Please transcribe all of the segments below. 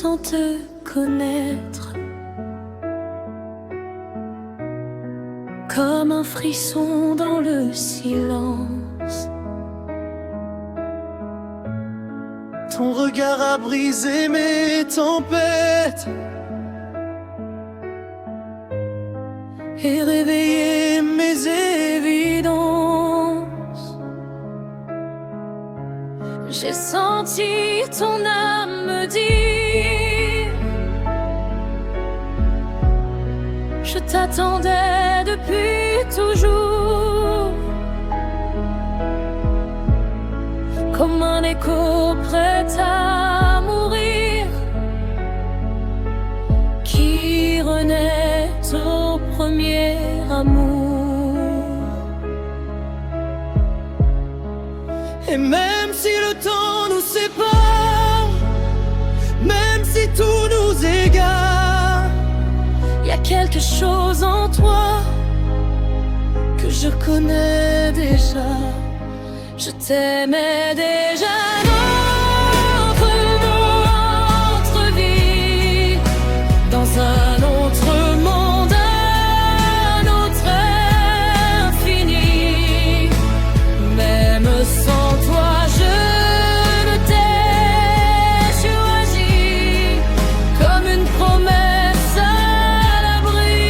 sans te connaître, comme un frisson dans le silence. Ton regard a brisé mes tempêtes et réveillé mes évidences. J'ai senti ton âme me dire: je t'attendais depuis toujours, comme un écho prêt à mourir, qui renaît au premier amour. Et même si le temps nous sépare, même si tout nous égare, y a quelque chose en toi que je connais déjà. Je t'aimais déjà. Notre vie, dans un autre monde, un autre infini. Même sans toi, je ne t'ai choisi, comme une promesse à l'abri.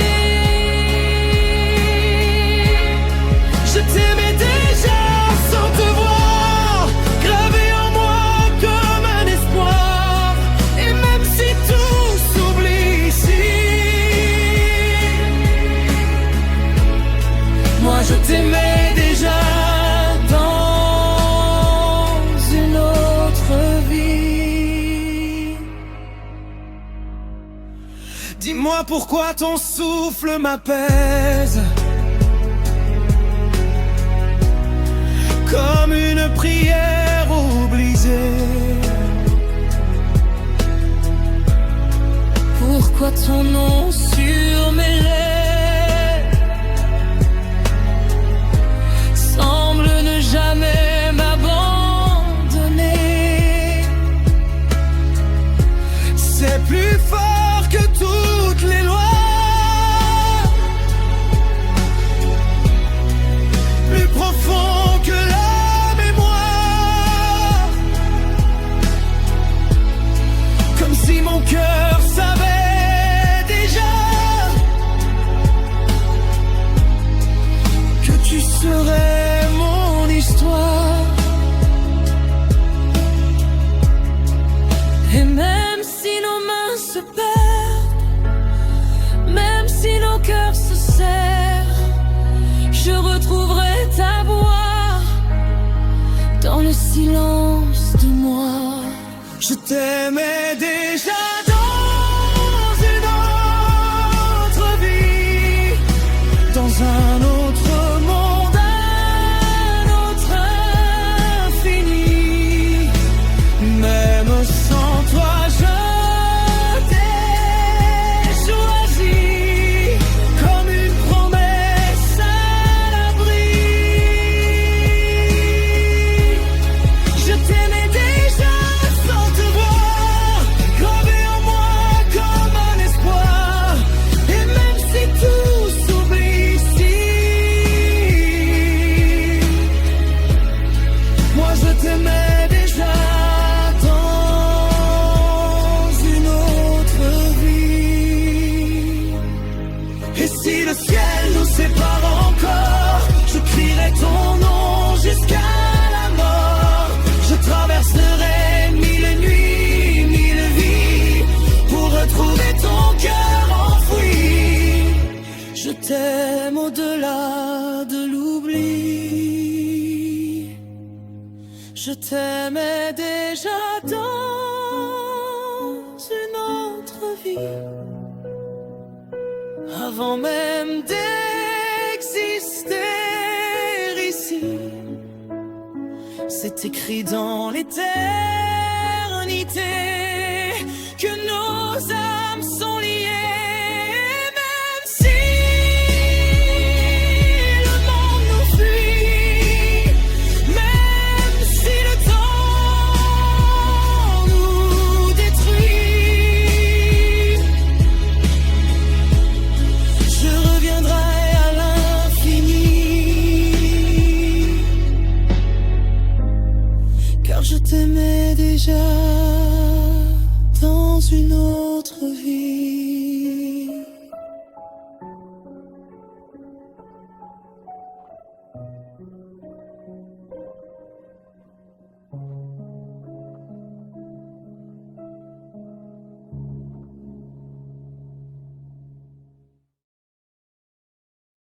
Je t'aimais déjà sans te voir, gravé en moi comme un espoir. Et même si tout s'oublie ici, moi je t'aimais déjà dans une autre vie. Dis-moi pourquoi ton souffle m'apaise, comme une prière oubliée. Pourquoi ton nom sur mes lèvres semble ne jamais m'abandonner? C'est plus fort que toutes les lois, plus profond que la mémoire, comme si mon cœur savait déjà que tu serais mon histoire. Et même si nos mains se perdent, même si nos cœurs se serrent, je retrouverai ta voix dans le silence de moi. Je t'aimais déjà dans une autre vie, dans un autre monde, un autre infini. Même sans toi, je t'ai choisi, comme une promesse à l'abri. Je t'aimais déjà sans te voir, gravé en moi comme un espoir. Et même si tout s'oublie ici, moi je t'aimais déjà dans une autre vie. Et si le ciel nous sépare encore, je crierai ton nom jusqu'à la mort. Je traverserai mille nuits, mille vies, pour retrouver ton cœur enfoui. Je t'aime au-delà de l'oubli. Je t'aimais déjà dans une autre vie, avant même d'exister ici. C'est écrit dans l'éternité que nos âmes sont liées. Même si le monde nous fuit, même si le temps nous détruit, je t'aimais déjà dans une autre vie.